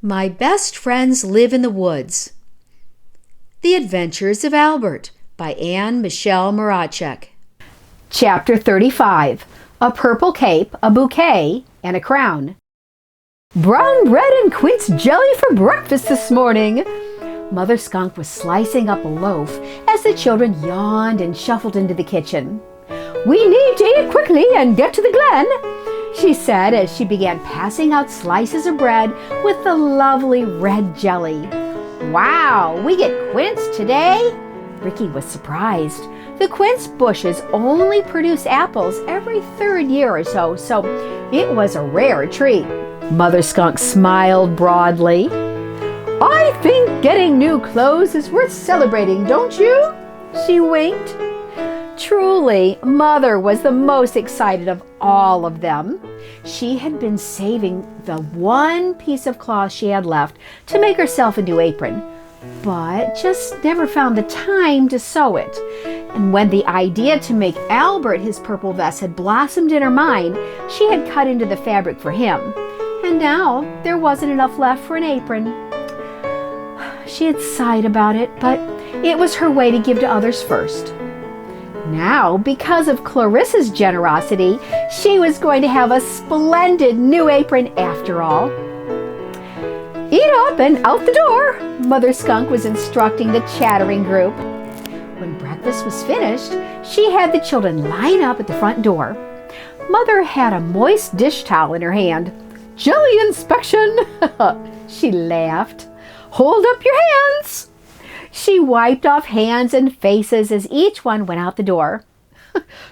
My Best Friends Live in the Woods. The Adventures of Albert by Anne Michelle Mracek. Chapter 35. A Purple Cape, a Bouquet, and a Crown. Brown bread and quince jelly for breakfast this morning. Mother Skunk was slicing up a loaf as the children yawned and shuffled into the kitchen. "We need to eat quickly and get to the glen," she said as she began passing out slices of bread with the lovely red jelly. "Wow, we get quince today?" Ricky was surprised. The quince bushes only produce apples every third year or so, so it was a rare treat. Mother Skunk smiled broadly. "I think getting new clothes is worth celebrating, don't you?" She winked. Truly, Mother was the most excited of all of them. She had been saving the one piece of cloth she had left to make herself a new apron, but just never found the time to sew it. And when the idea to make Albert his purple vest had blossomed in her mind, she had cut into the fabric for him. And now there wasn't enough left for an apron. She had sighed about it, but it was her way to give to others first. Now, because of Clarissa's generosity, she was going to have a splendid new apron after all. "Eat up and out the door," Mother Skunk was instructing the chattering group. When breakfast was finished, she had the children line up at the front door. Mother had a moist dish towel in her hand. "Jelly inspection," she laughed. "Hold up your hands." She wiped off hands and faces as each one went out the door.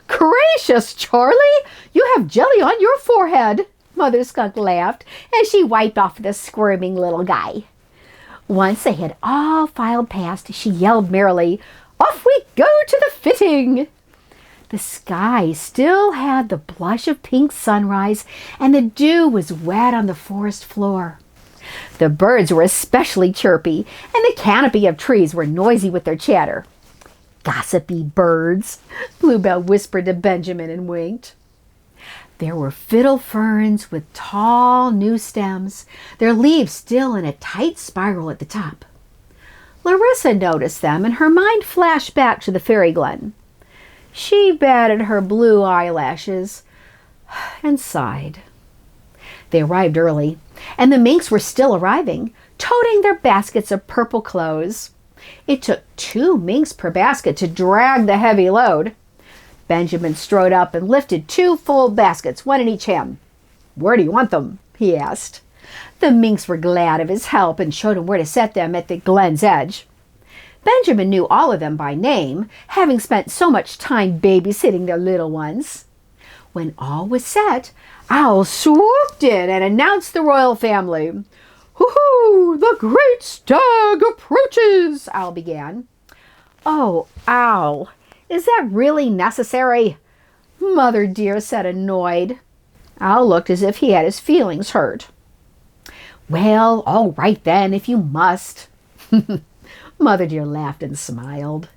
"Gracious, Charlie, you have jelly on your forehead," Mother Skunk laughed as she wiped off the squirming little guy. Once they had all filed past, she yelled merrily, "Off we go to the fitting!" The sky still had the blush of pink sunrise, and the dew was wet on the forest floor. The birds were especially chirpy, and the canopy of trees were noisy with their chatter. "Gossipy birds," Bluebell whispered to Benjamin and winked. There were fiddle ferns with tall new stems, their leaves still in a tight spiral at the top. Larissa noticed them, and her mind flashed back to the fairy glen. She batted her blue eyelashes and sighed. They arrived early, and the minks were still arriving, toting their baskets of purple clothes. It took 2 minks per basket to drag the heavy load. Benjamin strode up and lifted 2 full baskets, one in each hand. "Where do you want them?" he asked. The minks were glad of his help and showed him where to set them at the glen's edge. Benjamin knew all of them by name, having spent so much time babysitting their little ones. When all was set, Owl swooped in and announced the royal family. "Hoo-hoo! The great stag approaches!" Owl began. "Oh, Owl, is that really necessary?" Mother Dear said, annoyed. Owl looked as if he had his feelings hurt. "Well, all right then, if you must." Mother Dear laughed and smiled.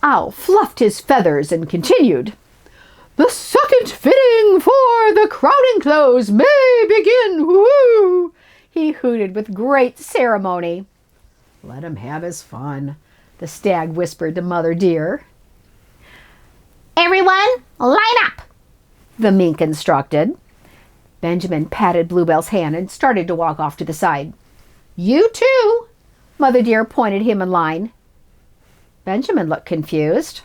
Owl fluffed his feathers and continued. "The second fitting for the crowning clothes may begin. Woo!" He hooted with great ceremony. "Let him have his fun," the stag whispered to Mother Dear. "Everyone, line up," the mink instructed. Benjamin patted Bluebell's hand and started to walk off to the side. "You too," Mother Dear pointed him in line. Benjamin looked confused.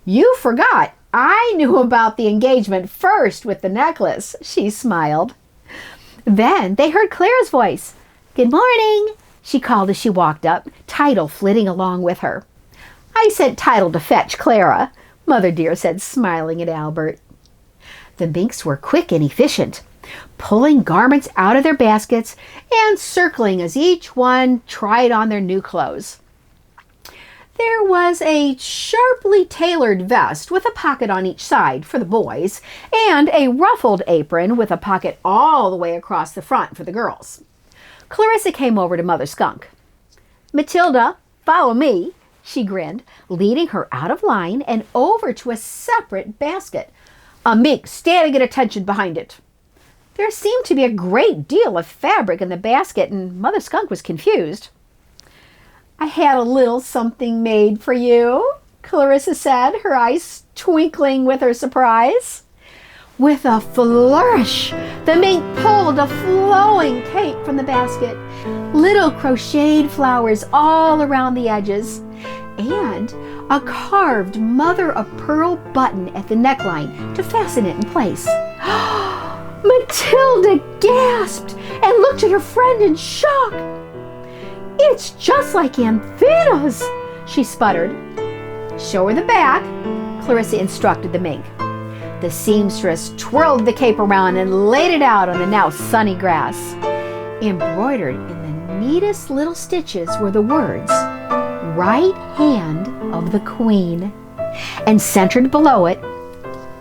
"You forgot. I knew about the engagement first with the necklace," she smiled. Then they heard Clara's voice. "Good morning," she called as she walked up, Tidal flitting along with her. "I sent Tidal to fetch Clara," Mother Dear said, smiling at Albert. The minks were quick and efficient, pulling garments out of their baskets and circling as each one tried on their new clothes. There was a sharply tailored vest with a pocket on each side for the boys, and a ruffled apron with a pocket all the way across the front for the girls. Clarissa came over to Mother Skunk. "Matilda, follow me," she grinned, leading her out of line and over to a separate basket, a mink standing at attention behind it. There seemed to be a great deal of fabric in the basket, and Mother Skunk was confused. "I had a little something made for you," Clarissa said, her eyes twinkling with her surprise. With a flourish, the mink pulled a flowing cape from the basket, little crocheted flowers all around the edges, and a carved mother-of-pearl button at the neckline to fasten it in place. Matilda gasped and looked at her friend in shock. "It's just like Anthina's," she sputtered. "Show her the back," Clarissa instructed the mink. The seamstress twirled the cape around and laid it out on the now sunny grass. Embroidered in the neatest little stitches were the words, "Right Hand of the Queen," and centered below it,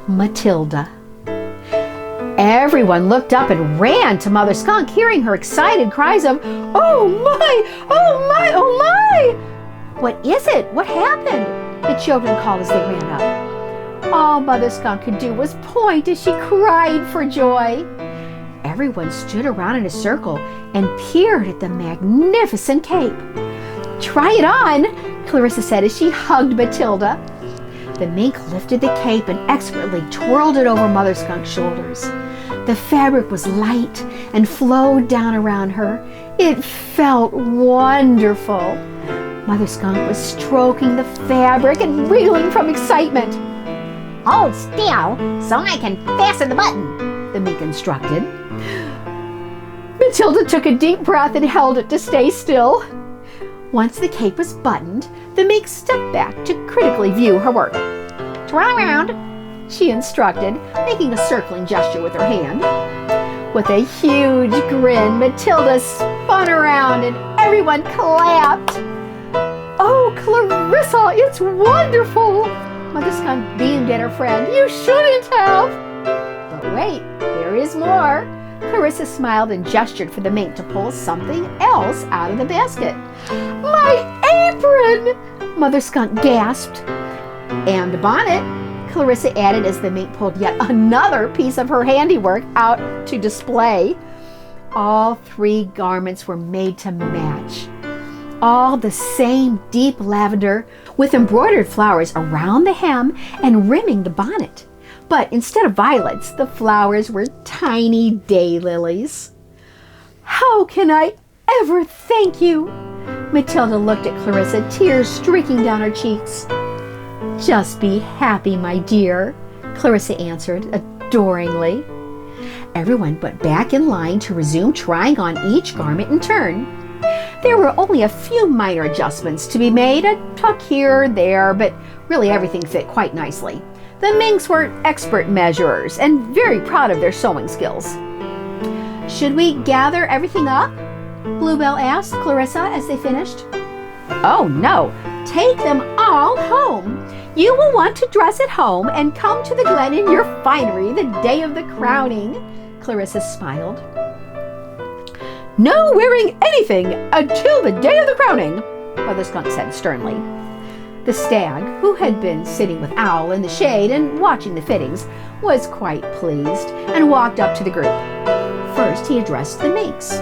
"Matilda." Everyone looked up and ran to Mother Skunk, hearing her excited cries of, "Oh my! Oh my! Oh my!" "What is it? What happened?" the children called as they ran up. All Mother Skunk could do was point as she cried for joy. Everyone stood around in a circle and peered at the magnificent cape. "Try it on," Clarissa said as she hugged Matilda. The mink lifted the cape and expertly twirled it over Mother Skunk's shoulders. The fabric was light and flowed down around her. It felt wonderful. Mother Skunk was stroking the fabric and wriggling from excitement. "Hold still so I can fasten the button," the mink instructed. Matilda took a deep breath and held it to stay still. Once the cape was buttoned, the mink stepped back to critically view her work. "Turn around," she instructed, making a circling gesture with her hand. With a huge grin, Matilda spun around and everyone clapped. "Oh, Clarissa, it's wonderful!" Mother Skunk beamed at her friend. "You shouldn't have!" But wait, there is more. Clarissa smiled and gestured for the mink to pull something else out of the basket. "My apron!" Mother Skunk gasped. "And a bonnet," Clarissa added as the mink pulled yet another piece of her handiwork out to display. All three garments were made to match. All the same deep lavender with embroidered flowers around the hem and rimming the bonnet. But instead of violets, the flowers were tiny daylilies. "How can I ever thank you?" Matilda looked at Clarissa, tears streaking down her cheeks. "Just be happy, my dear," Clarissa answered adoringly. Everyone went back in line to resume trying on each garment in turn. There were only a few minor adjustments to be made, a tuck here or there, but really everything fit quite nicely. The minks were expert measurers and very proud of their sewing skills. "Should we gather everything up?" Bluebell asked Clarissa as they finished. "Oh no, take them all home. You will want to dress at home and come to the glen in your finery the day of the crowning," Clarissa smiled. "No wearing anything until the day of the crowning," Mother Skunk said sternly. The stag, who had been sitting with Owl in the shade and watching the fittings, was quite pleased and walked up to the group. First, he addressed the minks.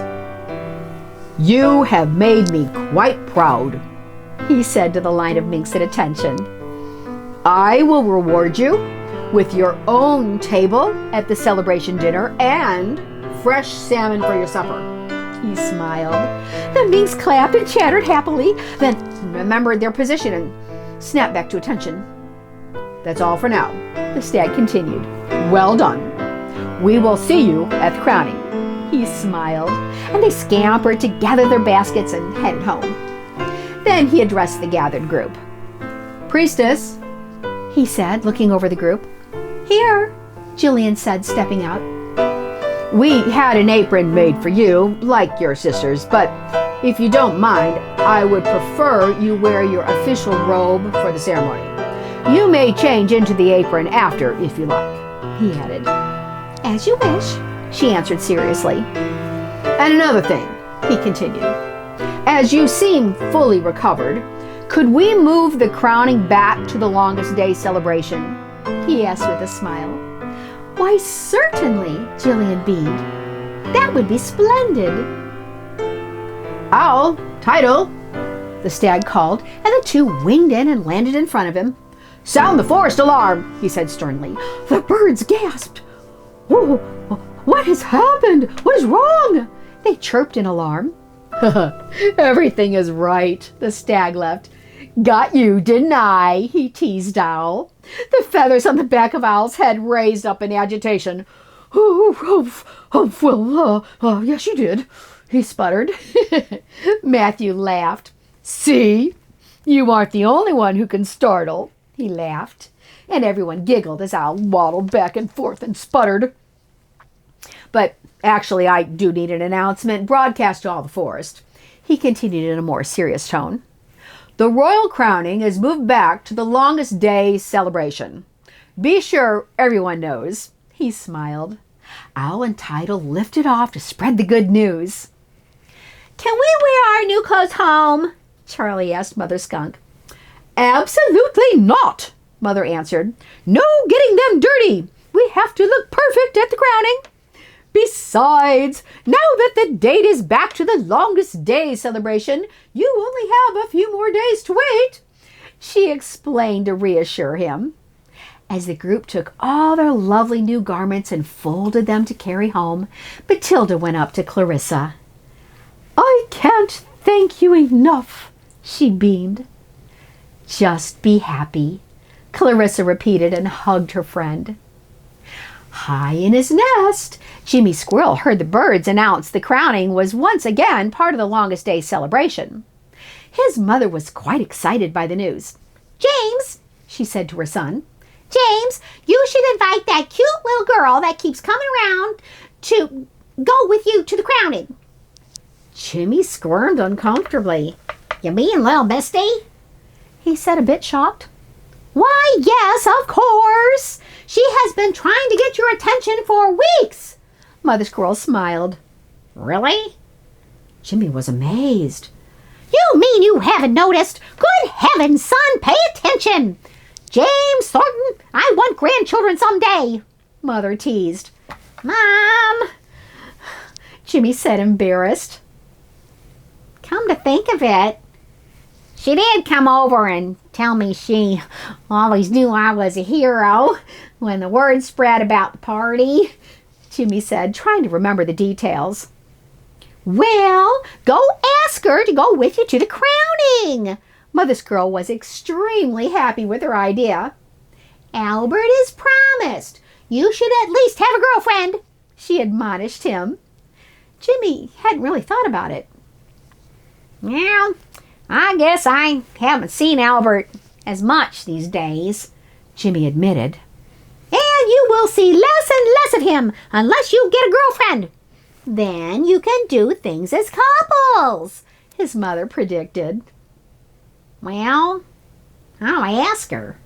"You have made me quite proud," he said to the line of minks at attention. "I will reward you with your own table at the celebration dinner and fresh salmon for your supper." He smiled. The minks clapped and chattered happily, then remembered their position and snapped back to attention. "That's all for now," the stag continued. "Well done. We will see you at the crowning." He smiled, and they scampered to gather their baskets and headed home. Then he addressed the gathered group. "Priestess," he said, looking over the group. "Here," Jillian said, stepping out. "We had an apron made for you, like your sister's, but if you don't mind, I would prefer you wear your official robe for the ceremony. You may change into the apron after, if you like," he added. "As you wish," she answered seriously. "And another thing," he continued, "as you seem fully recovered, could we move the crowning back to the longest day celebration?" he asked with a smile. "Why, certainly," Jillian beamed. That would be splendid. Owl, Tidal, the stag called, and the two winged in and landed in front of him. Sound the forest alarm, he said sternly. The birds gasped. Whoa, what has happened? What is wrong? They chirped in alarm. Everything is right, the stag laughed. Got you, didn't I? He teased Owl. The feathers on the back of Owl's head raised up in agitation. Yes, you did, he sputtered. Matthew laughed. See, you aren't the only one who can startle, he laughed. And everyone giggled as Owl waddled back and forth and sputtered. But actually, I do need an announcement broadcast to all the forest, he continued in a more serious tone. The royal crowning is moved back to the longest day celebration. Be sure everyone knows, he smiled. Owl and Tidal lifted off to spread the good news. Can we wear our new clothes home? Charlie asked Mother Skunk. Absolutely not, Mother answered. No getting them dirty. We have to look perfect at the crowning. Besides, now that the date is back to the longest day celebration, you only have a few more days to wait, she explained to reassure him. As the group took all their lovely new garments and folded them to carry home, Matilda went up to Clarissa. I can't thank you enough, she beamed. Just be happy, Clarissa repeated and hugged her friend. High in his nest, Jimmy Squirrel heard the birds announce the crowning was once again part of the longest day celebration. His mother was quite excited by the news. James, she said to her son, James, you should invite that cute little girl that keeps coming around to go with you to the crowning. Jimmy squirmed uncomfortably. You mean little Misty? He said, a bit shocked. Why, yes, of course. She has been trying to get your attention for weeks. Mother Squirrel smiled. Really? Jimmy was amazed. You mean you haven't noticed? Good heavens, son, pay attention. James Thornton, I want grandchildren someday, Mother teased. Mom, Jimmy said, embarrassed. Come to think of it, she did come over and tell me she always knew I was a hero when the word spread about the party, Jimmy said, trying to remember the details. Well, go ask her to go with you to the crowning. Mother Squirrel was extremely happy with her idea. Albert is promised. You should at least have a girlfriend, she admonished him. Jimmy hadn't really thought about it. Well, I guess I haven't seen Albert as much these days, Jimmy admitted. And you will see less and less of him unless you get a girlfriend. Then you can do things as couples, his mother predicted. Well, how do I ask her?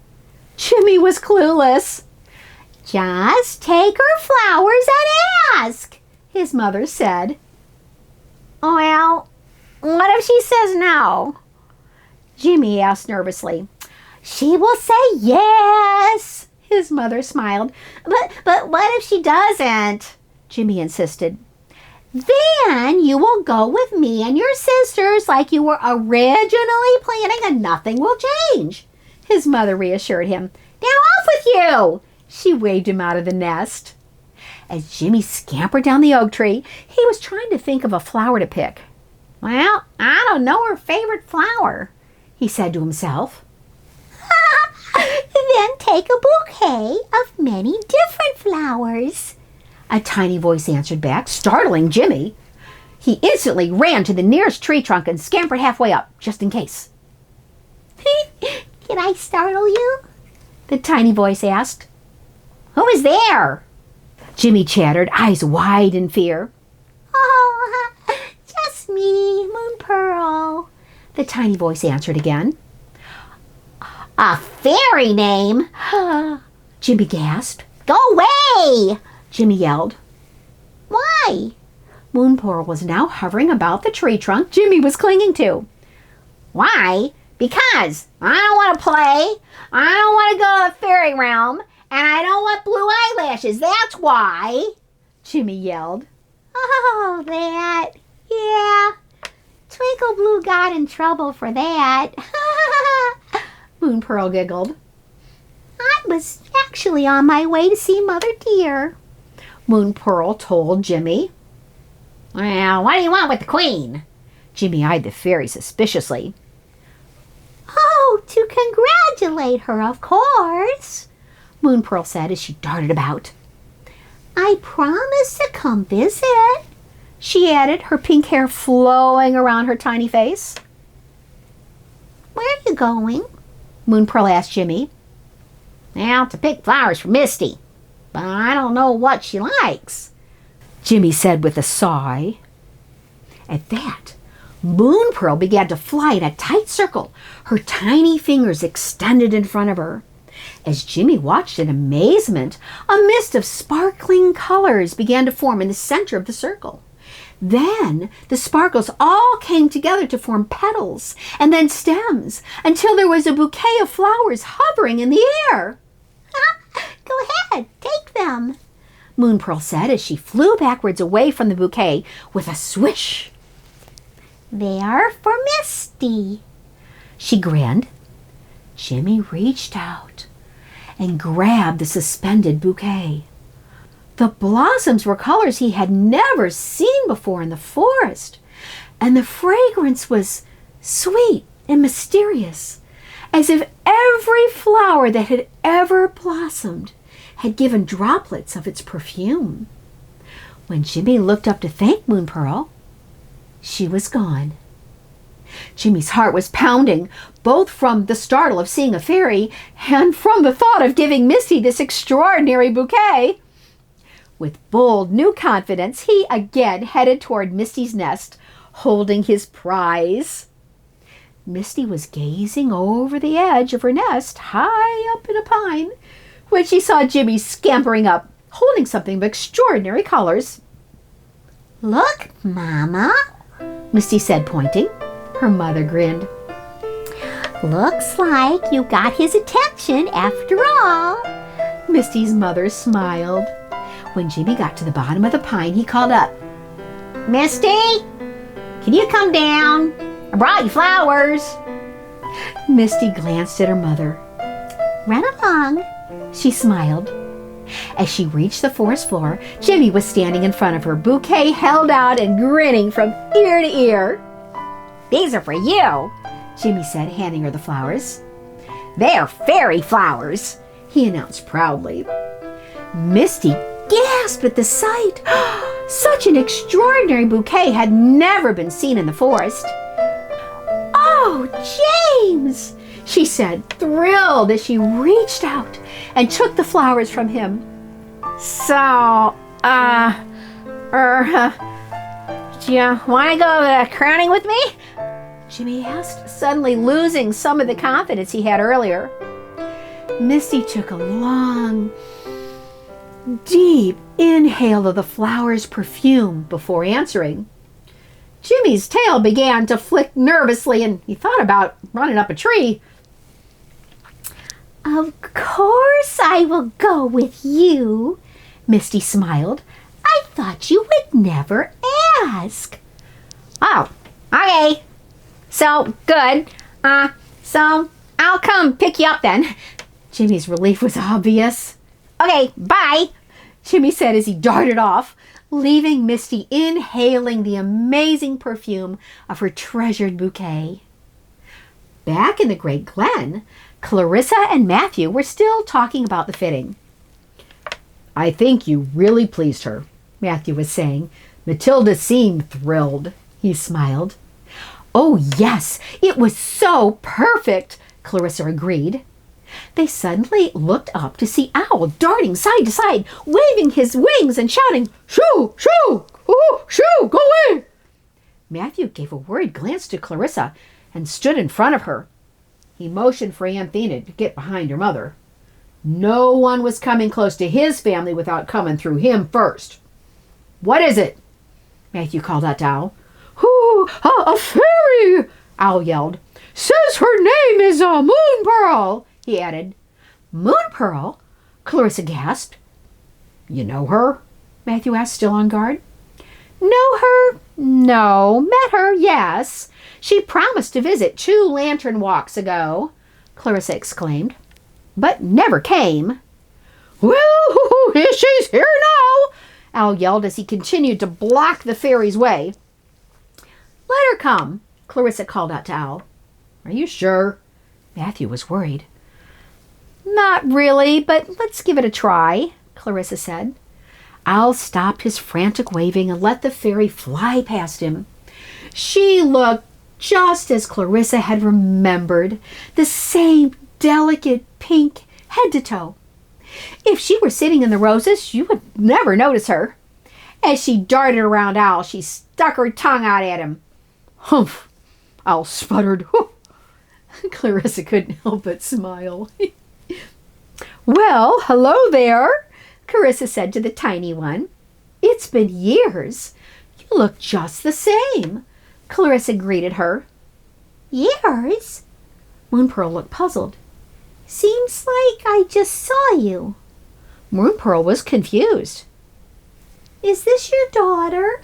Jimmy was clueless. Just take her flowers and ask, his mother said. Well, what if she says no? Jimmy asked nervously. She will say yes, his mother smiled. But what if she doesn't? Jimmy insisted. Then you will go with me and your sisters like you were originally planning and nothing will change, his mother reassured him. Now off with you! She waved him out of the nest. As Jimmy scampered down the oak tree, he was trying to think of a flower to pick. Well, I don't know her favorite flower, he said to himself. Then take a bouquet of many different flowers, a tiny voice answered back, startling Jimmy. He instantly ran to the nearest tree trunk and scampered halfway up, just in case. Can I startle you? The tiny voice asked. Who is there? Jimmy chattered, eyes wide in fear. Oh, just me, Moon Pearl, the tiny voice answered again. A fairy name? Jimmy gasped. Go away! Jimmy yelled. Why? Moon Pearl was now hovering about the tree trunk Jimmy was clinging to. Why? Because I don't want to play, I don't want to go to the fairy realm, and I don't want blue eyelashes. That's why, Jimmy yelled. Oh, that. Yeah. Twinkle Blue got in trouble for that. Moon Pearl giggled. I was actually on my way to see Mother Dear, Moon Pearl told Jimmy. Well, what do you want with the Queen? Jimmy eyed the fairy suspiciously. Oh, to congratulate her, of course, Moon Pearl said as she darted about. I promised to come visit, she added, her pink hair flowing around her tiny face. Where are you going? Moon Pearl asked Jimmy. Well, to pick flowers for Misty, but I don't know what she likes, Jimmy said with a sigh. At that, Moon Pearl began to fly in a tight circle, her tiny fingers extended in front of her. As Jimmy watched in amazement, a mist of sparkling colors began to form in the center of the circle. Then the sparkles all came together to form petals and then stems until there was a bouquet of flowers hovering in the air. Go ahead, take them, Moon Pearl said as she flew backwards away from the bouquet with a swish. They are for Misty, she grinned. Jimmy reached out and grabbed the suspended bouquet. The blossoms were colors he had never seen before in the forest, and the fragrance was sweet and mysterious, as if every flower that had ever blossomed had given droplets of its perfume. When Jimmy looked up to thank Moon Pearl, she was gone. Jimmy's heart was pounding, both from the startle of seeing a fairy and from the thought of giving Misty this extraordinary bouquet. With bold new confidence, he again headed toward Misty's nest, holding his prize. Misty was gazing over the edge of her nest, high up in a pine, when she saw Jimmy scampering up, holding something of extraordinary colors. Look, Mama, Misty said, pointing. Her mother grinned. Looks like you got his attention after all. Misty's mother smiled. When Jimmy got to the bottom of the pine, he called up, Misty, can you come down? I brought you flowers. Misty glanced at her mother. Run along, she smiled. As she reached the forest floor, Jimmy was standing in front of her, bouquet held out and grinning from ear to ear. These are for you, Jimmy said, handing her the flowers. They're fairy flowers, he announced proudly. Misty gasped at the sight. Such an extraordinary bouquet had never been seen in the forest. Oh, James, she said, thrilled as she reached out and took the flowers from him. So, do you want to go to the crowning with me? Jimmy asked, suddenly losing some of the confidence he had earlier. Misty took a long, deep inhale of the flower's perfume before answering. Jimmy's tail began to flick nervously, and he thought about running up a tree. Of course I will go with you, Misty smiled. I thought you would never ask. Oh, okay. So, good. So I'll come pick you up then. Jimmy's relief was obvious. Okay, bye, Jimmy said as he darted off, leaving Misty inhaling the amazing perfume of her treasured bouquet. Back in the Great Glen, Clarissa and Matthew were still talking about the fitting. I think you really pleased her, Matthew was saying. Matilda seemed thrilled. He smiled. Oh, yes, it was so perfect, Clarissa agreed. They suddenly looked up to see Owl darting side to side, waving his wings and shouting, Shoo! Shoo! Ooh, shoo! Go away! Matthew gave a worried glance to Clarissa and stood in front of her. He motioned for Anthena to get behind her mother. No one was coming close to his family without coming through him first. What is it? Matthew called out to Owl. A fairy! Owl yelled. Says her name is Moon Pearl, he added. Moon Pearl? Clarissa gasped. You know her? Matthew asked, still on guard. Know her? No. Met her? Yes. She promised to visit 2 lantern walks ago, Clarissa exclaimed, but never came. Well, she's here now, Al yelled as he continued to block the fairy's way. Let her come, Clarissa called out to Al. Are you sure? Matthew was worried. Not really, but let's give it a try, Clarissa said. Al stopped his frantic waving and let the fairy fly past him. She looked just as Clarissa had remembered, the same delicate pink head to toe. If she were sitting in the roses, you would never notice her. As she darted around Al, she stuck her tongue out at him. Humph! Al sputtered. Clarissa couldn't help but smile. Well, hello there, Clarissa said to the tiny one. It's been years. You look just the same, Clarissa greeted her. Years? Moonpearl looked puzzled. Seems like I just saw you. Moonpearl was confused. Is this your daughter?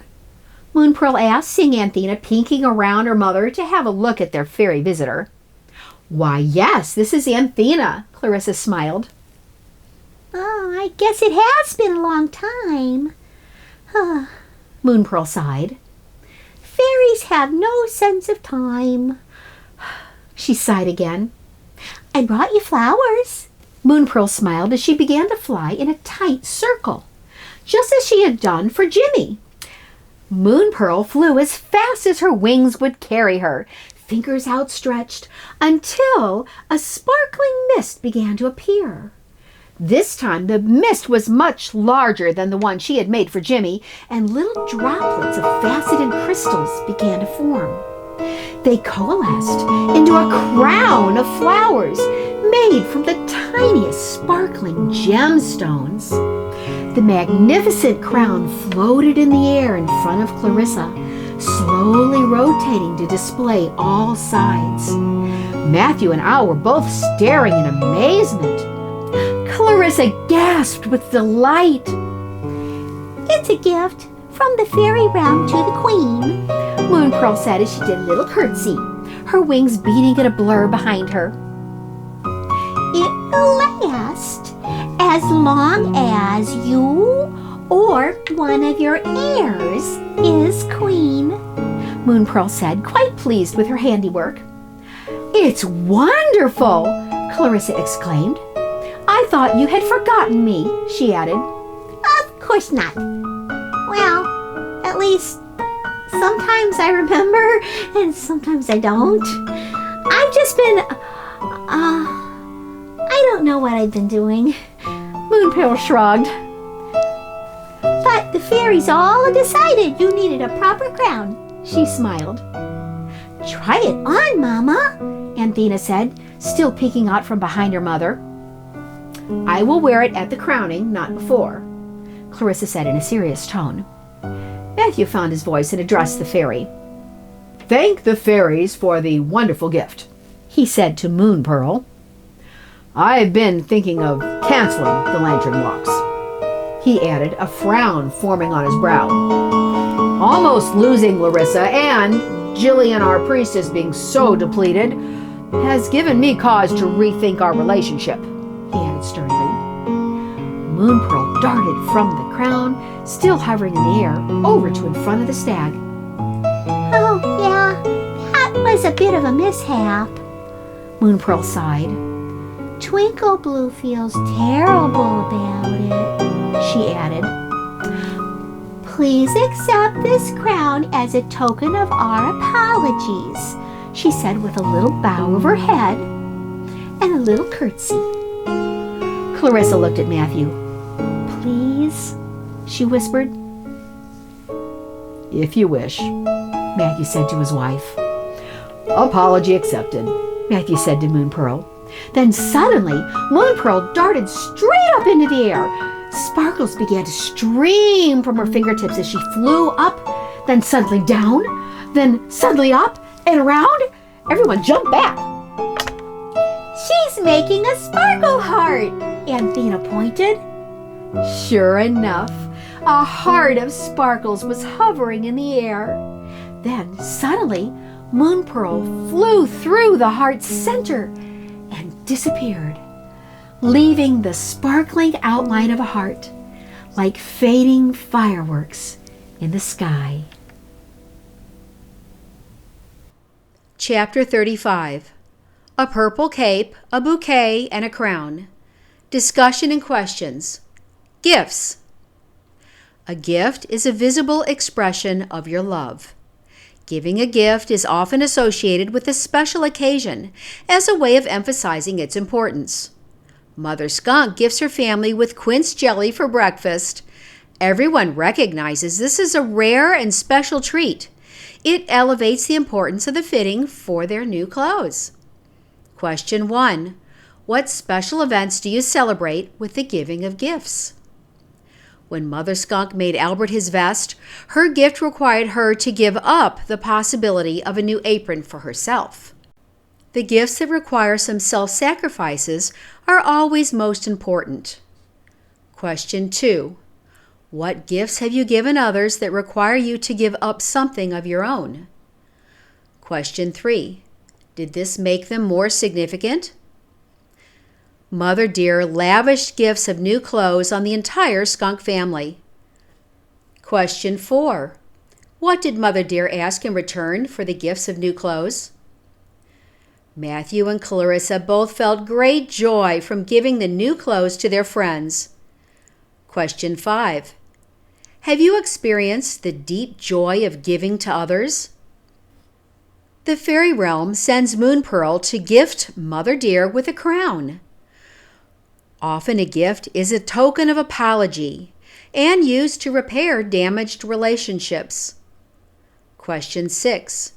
Moonpearl asked, seeing Anthena peeking around her mother to have a look at their fairy visitor. Why, yes, this is Anthena, Clarissa smiled. Oh, I guess it has been a long time. Moonpearl sighed. Fairies have no sense of time. She sighed again. I brought you flowers. Moonpearl smiled as she began to fly in a tight circle, just as she had done for Jimmy. Moonpearl flew as fast as her wings would carry her, fingers outstretched, until a sparkling mist began to appear. This time the mist was much larger than the one she had made for Jimmy, and little droplets of faceted crystals began to form. They coalesced into a crown of flowers made from the tiniest sparkling gemstones. The magnificent crown floated in the air in front of Clarissa, slowly rotating to display all sides. Matthew and Al were both staring in amazement. Clarissa gasped with delight. It's a gift from the fairy realm to the queen, Moonpearl said as she did a little curtsy, her wings beating in a blur behind her. It will last as long as you or one of your heirs is queen, Moonpearl said, quite pleased with her handiwork. It's wonderful, Clarissa exclaimed. I thought you had forgotten me, she added. Of course not. Well, at least sometimes I remember and sometimes I don't. I've just been, I don't know what I've been doing. Moonpearl shrugged. But the fairies all decided you needed a proper crown, she smiled. Try it on, Mama, Anthena said, still peeking out from behind her mother. I will wear it at the crowning, not before, Clarissa said in a serious tone. Matthew found his voice and addressed the fairy. Thank the fairies for the wonderful gift, he said to Moonpearl. I've been thinking of canceling the lantern walks, he added, a frown forming on his brow. Almost losing Larissa and Jillian, our priestess, being so depleted has given me cause to rethink our relationship, he added sternly. Moonpearl darted from the crown, still hovering in the air, over to in front of the stag. Oh, yeah, that was a bit of a mishap, Moonpearl sighed. Twinkle Blue feels terrible about it, she added. Please accept this crown as a token of our apologies, she said with a little bow of her head and a little curtsy. Clarissa looked at Matthew. Please, she whispered. If you wish, Matthew said to his wife. Apology accepted, Matthew said to Moonpearl. Then suddenly, Moonpearl darted straight up into the air. Sparkles began to stream from her fingertips as she flew up, then suddenly down, then suddenly up and around. Everyone jumped back. She's making a sparkle heart, Anthena pointed. Sure enough, A heart of sparkles was hovering in the air. Then suddenly, Moon Pearl flew through the heart's center and disappeared, leaving the sparkling outline of a heart like fading fireworks in the sky. Chapter 35. A purple cape, a bouquet, and a crown. Discussion and questions. Gifts. A gift is a visible expression of your love. Giving a gift is often associated with a special occasion as a way of emphasizing its importance. Mother Skunk gifts her family with quince jelly for breakfast. Everyone recognizes this is a rare and special treat. It elevates the importance of the fitting for their new clothes. Question 1. What special events do you celebrate with the giving of gifts? When Mother Skunk made Albert his vest, her gift required her to give up the possibility of a new apron for herself. The gifts that require some self-sacrifices are always most important. Question 2. What gifts have you given others that require you to give up something of your own? Question 3. Did this make them more significant? Mother Deer lavished gifts of new clothes on the entire skunk family. Question 4. What did Mother Deer ask in return for the gifts of new clothes? Matthew and Clarissa both felt great joy from giving the new clothes to their friends. Question 5. Have you experienced the deep joy of giving to others? The fairy realm sends Moon Pearl to gift Mother Deer with a crown. Often a gift is a token of apology and used to repair damaged relationships. Question 6.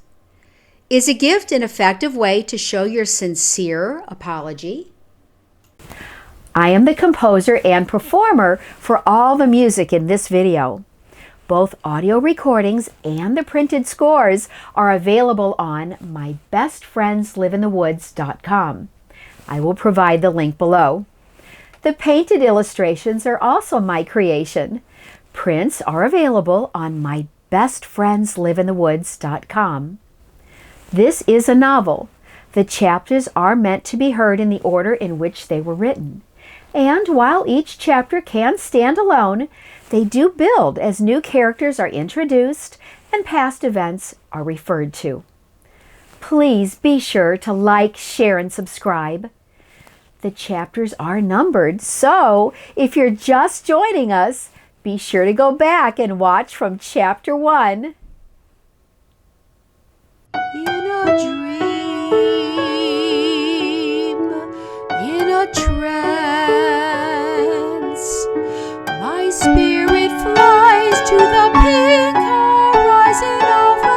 Is a gift an effective way to show your sincere apology? I am the composer and performer for all the music in this video. Both audio recordings and the printed scores are available on mybestfriendsliveinthe.woods.com. I will provide the link below. The painted illustrations are also my creation. Prints are available on mybestfriendsliveinthe.woods.com. This is a novel. The chapters are meant to be heard in the order in which they were written. And while each chapter can stand alone, they do build as new characters are introduced and past events are referred to. Please be sure to like, share, and subscribe. The chapters are numbered, so if you're just joining us, be sure to go back and watch from Chapter 1. In a dream, in a trance, my spirit flies to the pink horizon of a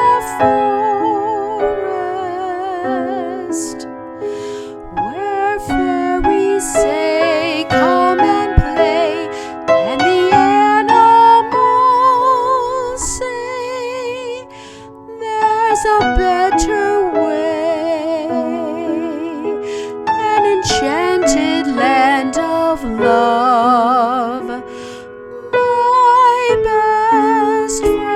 forest, where fairies say, "Come and play," and the animals say, "There's a better way," an enchanted land of love, my best friend.